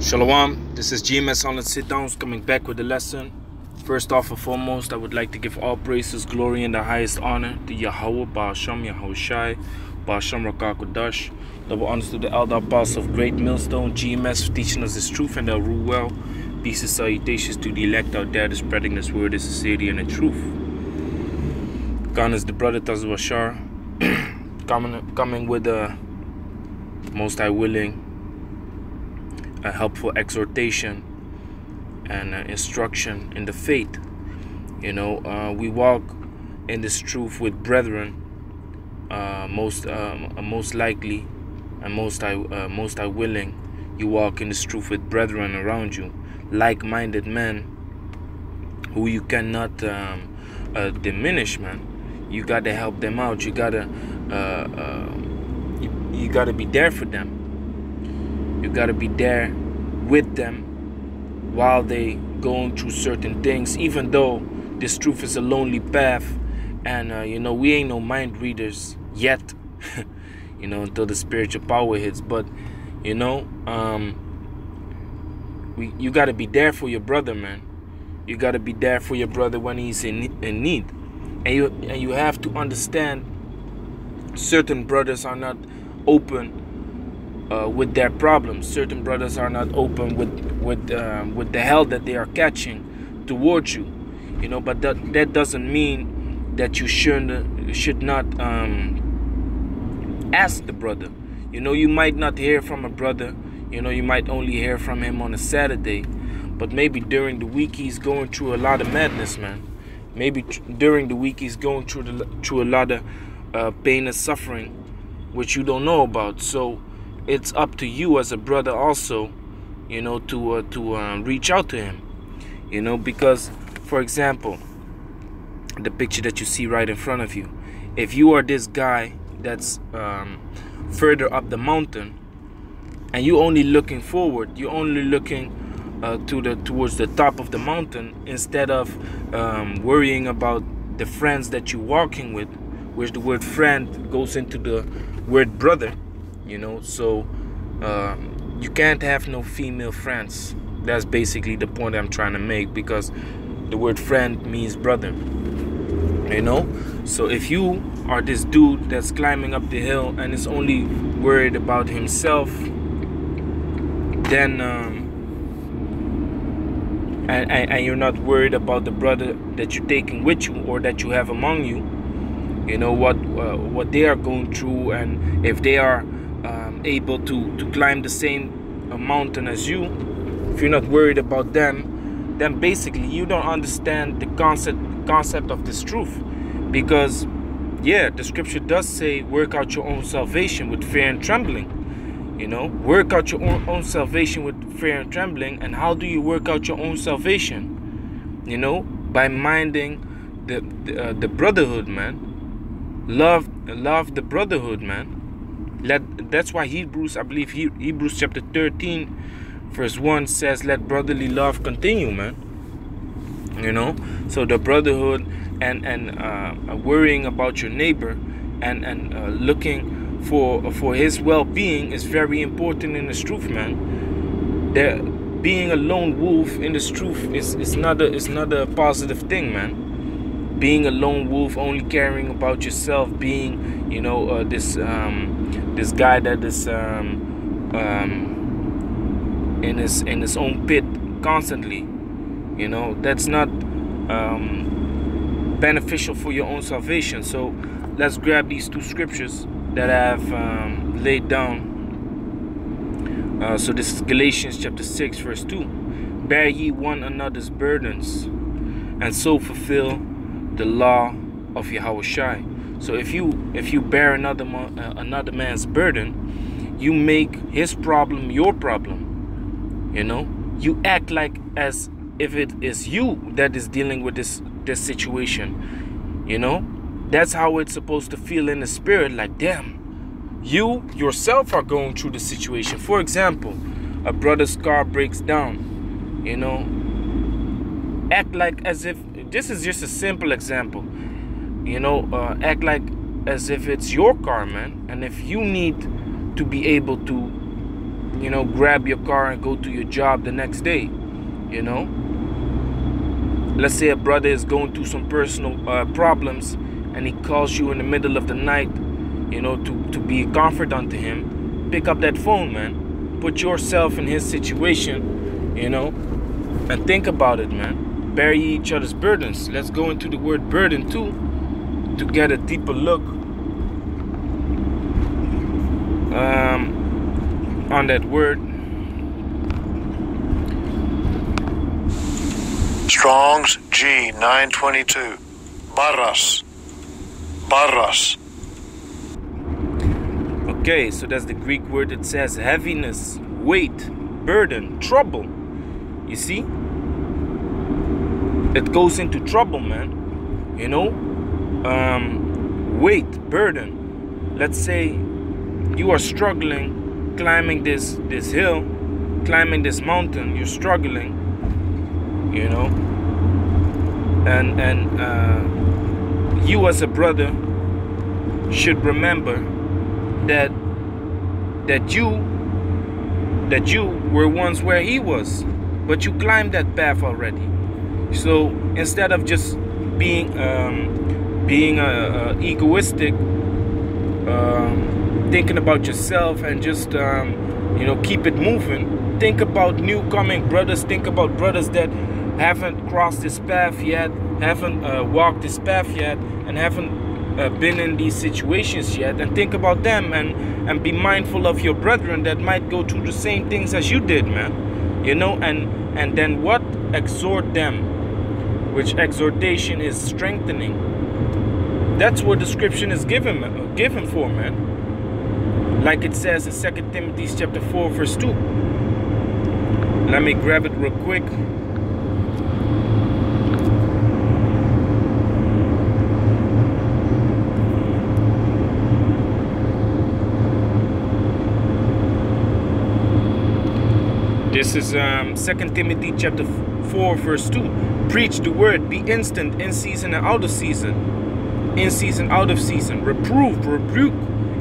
Shalom, this is GMS on Sit Downs coming back with the lesson. First off and foremost, I would like to give all praises, glory, and the highest honor to Yahweh, Yahawashi, Rakakodash. Double honors to the elder apostle of Great Millstone, GMS, for teaching us this truth and they'll rule well. Peace and salutations to the elect out there, spreading this word, this sincerity, and the truth. God is the brother Tazwashar, coming with the most high willing, a helpful exhortation and instruction in the faith. We walk in this truth with brethren, most likely and most high willing. You walk in this truth with brethren around you, like-minded men who you cannot diminish, man. You got to help them out. You gotta you gotta be there for them. You gotta be there with them while they going through certain things, even though this truth is a lonely path, and we ain't no mind readers yet, until the spiritual power hits. But you gotta be there for your brother, man. You gotta be there for your brother when he's in need, and you have to understand certain brothers are not open with their problems. Certain brothers are not open with the hell that they are catching towards you, but that doesn't mean that you should not ask the brother. You might not hear from a brother. You might only hear from him on a Saturday, but maybe during the week he's going through a lot of madness, man. Maybe during the week he's going through a lot of pain and suffering, which you don't know about. So it's up to you as a brother also, to reach out to him, because, for example, the picture that you see right in front of you, if you are this guy that's further up the mountain and you only looking forward, you're only looking towards the top of the mountain, instead of worrying about the friends that you're walking with, which the word friend goes into the word brother. So you can't have no female friends. That's basically the point I'm trying to make, because the word friend means brother. So if you are this dude that's climbing up the hill and is only worried about himself, then and you're not worried about the brother that you're taking with you or that you have among you, what they are going through, and if they are able to climb the same mountain as you, if you're not worried about them, then basically you don't understand the concept of this truth. Because the scripture does say, work out your own salvation with fear and trembling. Work out your own salvation with fear and trembling. And how do you work out your own salvation? By minding the brotherhood, man. Love the brotherhood, man. That's why Hebrews chapter 13 verse 1 says, let brotherly love continue, man. So the brotherhood and worrying about your neighbor and looking for his well-being is very important in this truth, man. Being a lone wolf in this truth is not a positive thing, man. Being a lone wolf, only caring about yourself, being this guy that is in his own pit constantly, that's not beneficial for your own salvation. So let's grab these two scriptures that I have laid down. So this is Galatians chapter 6 verse 2. Bear ye one another's burdens, and so fulfill the law of Yahawashi. So if you bear another man's burden, you make his problem your problem. You act like as if it is you that is dealing with this situation. That's how it's supposed to feel in the spirit. Like, damn, you yourself are going through the situation. For example, a brother's car breaks down. Act like as if, this is just a simple example, act like as if it's your car, man. And if you need to be able to you know, grab your car and go to your job the next day. You know, let's say a brother is going through some personal problems, and he calls you in the middle of the night, you know, to be a comfort unto him. Pick up that phone, man. Put yourself in his situation, you know, and think about it, man. Bear each other's burdens. Let's go into the word burden too, to get a deeper look on that word. Strong's G 922. Barras. Barras. Okay, so that's the Greek word that says heaviness, weight, burden, trouble. You see? It goes into trouble, man. You know? Weight, burden. Let's say you are struggling climbing this hill, climbing this mountain. You're struggling, you know? And you as a brother should remember that you were once where he was, but you climbed that path already. So instead of just being egoistic, thinking about yourself and just you know, keep it moving, think about new coming brothers. Think about brothers that haven't crossed this path yet, haven't walked this path yet, and haven't been in these situations yet, and think about them, and be mindful of your brethren that might go through the same things as you did, man. You know, and then what? Exhort them, which exhortation is strengthening. That's what the scripture is given for, man. Like it says in 2 Timothy chapter 4 verse 2. Let me grab it real quick. This is 2 Timothy chapter 4 verse 2. Preach the word, be instant, in season and out of season. In season, out of season. Reprove, rebuke,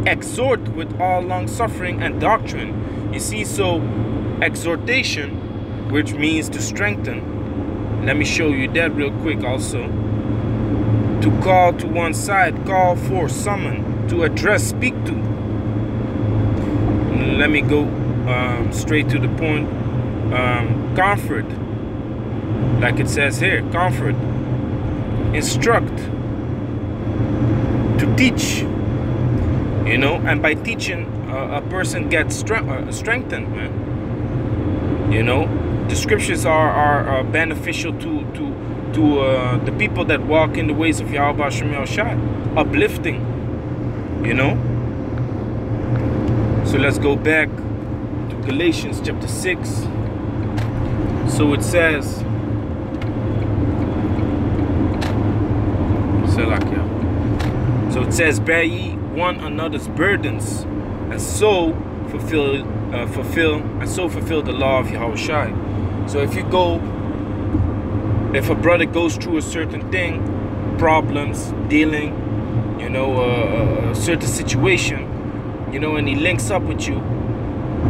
exhort with all long suffering and doctrine. You see, so exhortation, which means to strengthen. Let me show you that real quick also. To call to one side, call for, summon, to address, speak to. Let me go straight to the point. Comfort, like it says here, comfort, instruct, to teach, you know, and by teaching a person gets strengthened, man. You know, the scriptures are beneficial to the people that walk in the ways of Yahawashi, uplifting, you know. So let's go back to Galatians chapter 6. So it says, so it says, bear ye one another's burdens, and so fulfill the law of Yahawashi. So if a brother goes through a certain thing, problems, dealing, you know, a certain situation, you know, and he links up with you,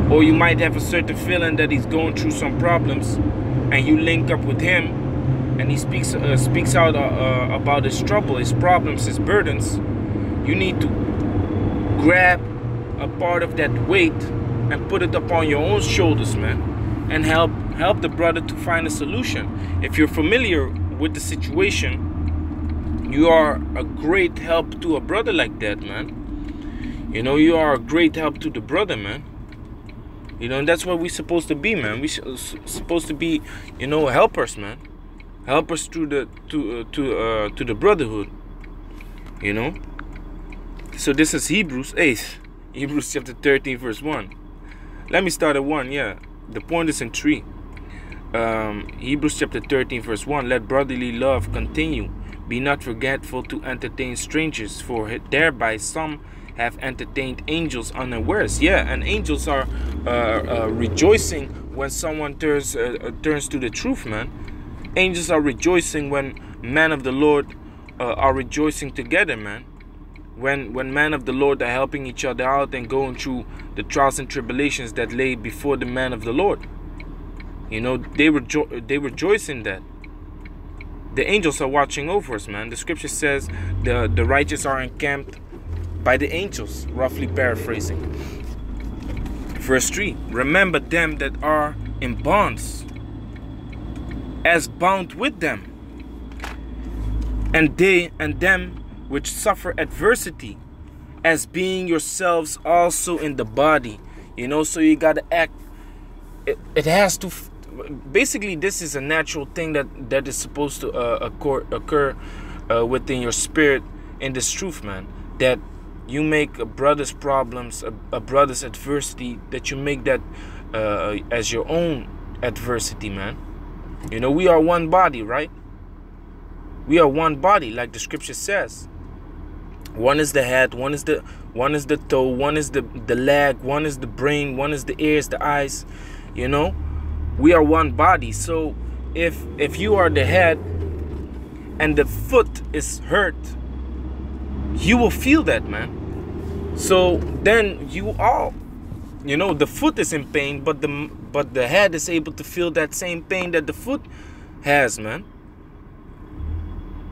or you might have a certain feeling that he's going through some problems, and you link up with him, and he speaks out about his trouble, his problems, his burdens. You need to grab a part of that weight and put it upon your own shoulders, man, and help the brother to find a solution. If you're familiar with the situation, you are a great help to a brother like that, man. You know, you are a great help to the brother, man. You know, and that's what we're supposed to be, man. We're supposed to be, you know, helpers, man. Helpers to the brotherhood. You know. So this is Hebrews chapter 13 verse 1. Let me start at 1. Yeah, the point is in 3. Hebrews chapter 13 verse 1. Let brotherly love continue. Be not forgetful to entertain strangers, for thereby some have entertained angels unawares. Yeah, and angels are rejoicing when someone turns to the truth, man. Angels are rejoicing when men of the Lord are rejoicing together, man. when men of the Lord are helping each other out and going through the trials and tribulations that lay before the man of the Lord. You know, they rejoice in that. The angels are watching over us, man. The scripture says the righteous are encamped by the angels, roughly paraphrasing. Verse 3, remember them that are in bonds, as bound with them, and them which suffer adversity, as being yourselves also in the body. You know, so you gotta act. It has to. Basically, this is a natural thing that is supposed to occur within your spirit in this truth, man. That you make a brother's problems, a brother's adversity, that you make that as your own adversity, man. You know, we are one body, right? We are one body, like the scripture says. One is the head, one is the toe, one is the leg, one is the brain, one is the ears, the eyes. You know, we are one body. So if you are the head and the foot is hurt, you will feel that, man. So then you all, you know, the foot is in pain, but the head is able to feel that same pain that the foot has, man.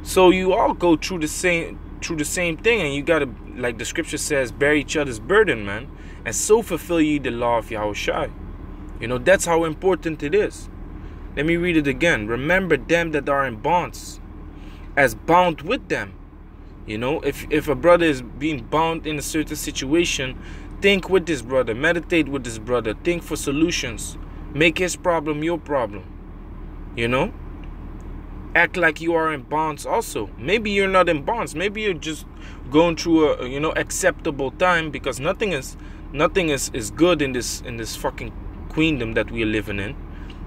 So you all go through the same thing, and you gotta, like the scripture says, bear each other's burden, man, and so fulfill ye the law of Yahawashi. You know, that's how important it is. Let me read it again. Remember them that are in bonds, as bound with them. You know, if a brother is being bound in a certain situation, think with this brother, meditate with this brother, think for solutions, make his problem your problem. You know, act like you are in bonds also. Maybe you're not in bonds, maybe you're just going through a, you know, acceptable time, because nothing is good in this fucking queendom that we are living in,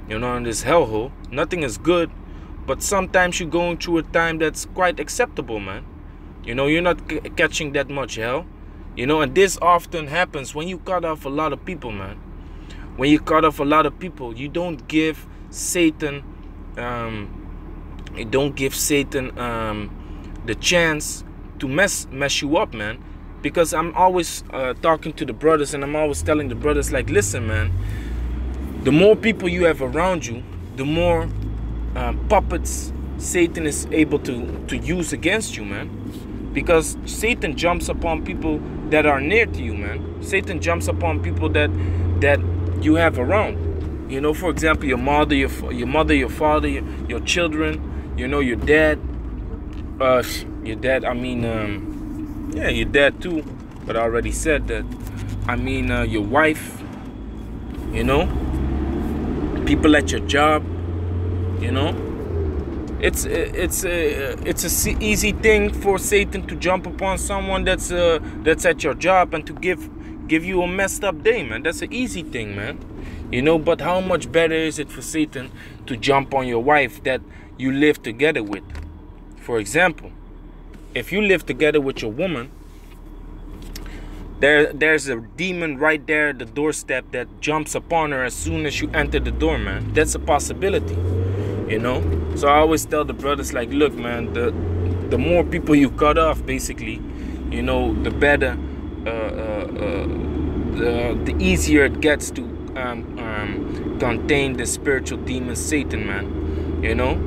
you know, in this hellhole. Nothing is good, but sometimes you're going through a time that's quite acceptable, man. You know, you're not catching that much hell, you know, and this often happens when you cut off a lot of people, man. When you cut off a lot of people, you don't give Satan the chance to mess you up, man. Because I'm always talking to the brothers, and I'm always telling the brothers, like, listen, man, the more people you have around you, the more puppets Satan is able to use against you, man. Because Satan jumps upon people that are near to you, man. Satan jumps upon people that you have around. You know, for example, your mother, your father, your children, you know, your dad. Your dad, I mean, yeah, your dad too. But I already said that. I mean, your wife, you know, people at your job, you know. It's a easy thing for Satan to jump upon someone that's at your job and to give you a messed up day, man. That's an easy thing, man. You know, but how much better is it for Satan to jump on your wife that you live together with? For example, if you live together with your woman, there's a demon right there at the doorstep that jumps upon her as soon as you enter the door, man. That's a possibility. You know, so I always tell the brothers, like, look, man, the more people you cut off, basically, you know, the better, the easier it gets to contain the spiritual demon Satan, man. You know,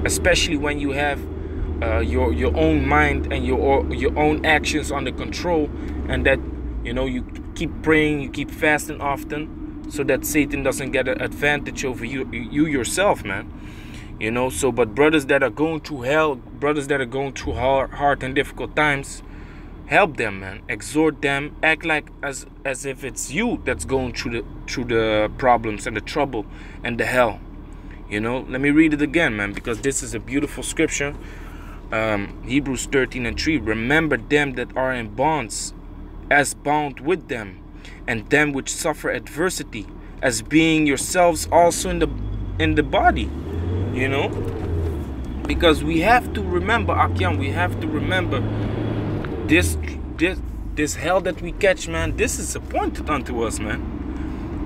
especially when you have your own mind and your own actions under control, and that, you know, you keep praying, you keep fasting often, so that Satan doesn't get an advantage over you yourself, man. You know, so, but brothers that are going through hell, brothers that are going through hard and difficult times, help them, man. Exhort them. Act like as if it's you that's going through the problems and the trouble and the hell. You know, let me read it again, man, because this is a beautiful scripture. Hebrews 13:3. Remember them that are in bonds, as bound with them, and them which suffer adversity, as being yourselves also in the body. You know, because we have to remember, Akyam, we have to remember this hell that we catch, man. This is appointed unto us, man.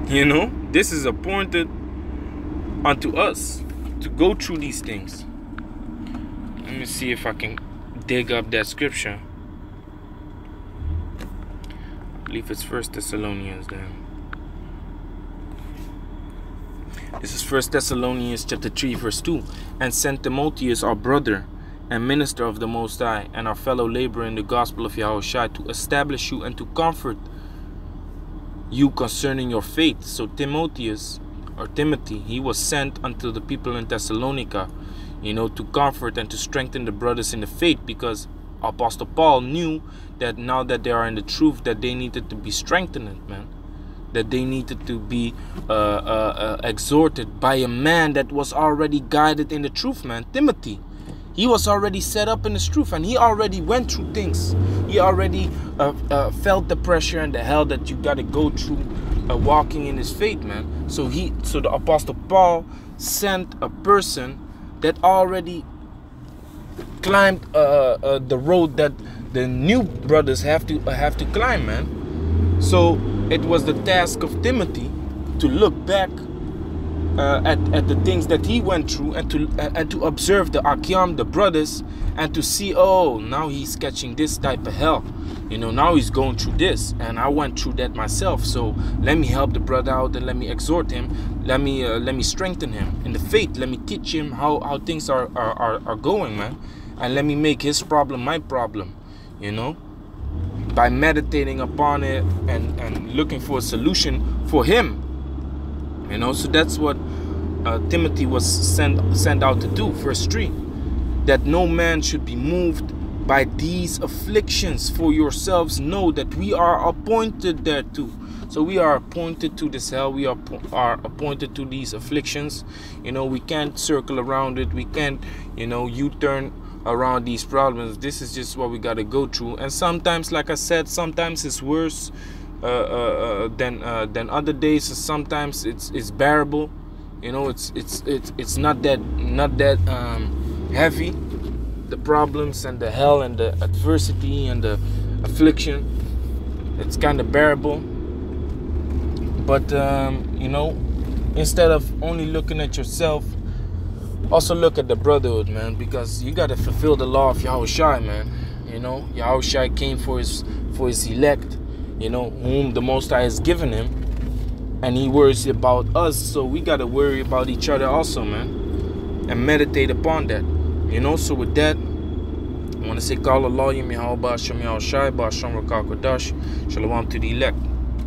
You know, this is appointed unto us to go through these things. Let me see if I can dig up that scripture. believe it's 1 Thessalonians then. This is 1 Thessalonians chapter 3 verse 2. And sent Timotheus, our brother and minister of the Most High, and our fellow laborer in the gospel of Yahawashi, to establish you and to comfort you concerning your faith. So Timotheus, or Timothy, he was sent unto the people in Thessalonica, to comfort and to strengthen the brothers in the faith, because Apostle Paul knew that now that they are in the truth, that they needed to be strengthened, man. That they needed to be exhorted by a man that was already guided in the truth, man. Timothy, he was already set up in the truth, and he already went through things. He already felt the pressure and the hell that you got to go through walking in his faith, man. So the Apostle Paul sent a person that already climbed the road that the new brothers have to climb, man. So it was the task of Timothy to look back at the things that he went through, and to observe the Akim, the brothers, and to see, oh, now he's catching this type of hell. Now he's going through this, and I went through that myself. So let me help the brother out, and let me exhort him. Let me strengthen him in the faith. Let me teach him how things are going, man. And let me make his problem my problem, by meditating upon it and looking for a solution for him. So that's what Timothy was sent out to do. Verse 3, that no man should be moved by these afflictions, for yourselves know that we are appointed thereto. So we are appointed to this hell. We are appointed to these afflictions. We can't circle around it. We can't, U-turn around these problems. This is just what we got to go through. And sometimes, like I said, sometimes it's worse than other days. Sometimes it's bearable. It's not that heavy. The problems and the hell and the adversity and the affliction, it's kind of bearable. But instead of only looking at yourself, also look at the brotherhood, man, because you got to fulfill the law of Yahawashi, man. Yahawashi came for his elect, whom the Most High has given him, and he worries about us. So we got to worry about each other also, man, and meditate upon that. So with that, I want to say, Call Allah, Yahawashi, Yahawashi, Ba'asham Rakal Kodash, Shalom to the elect.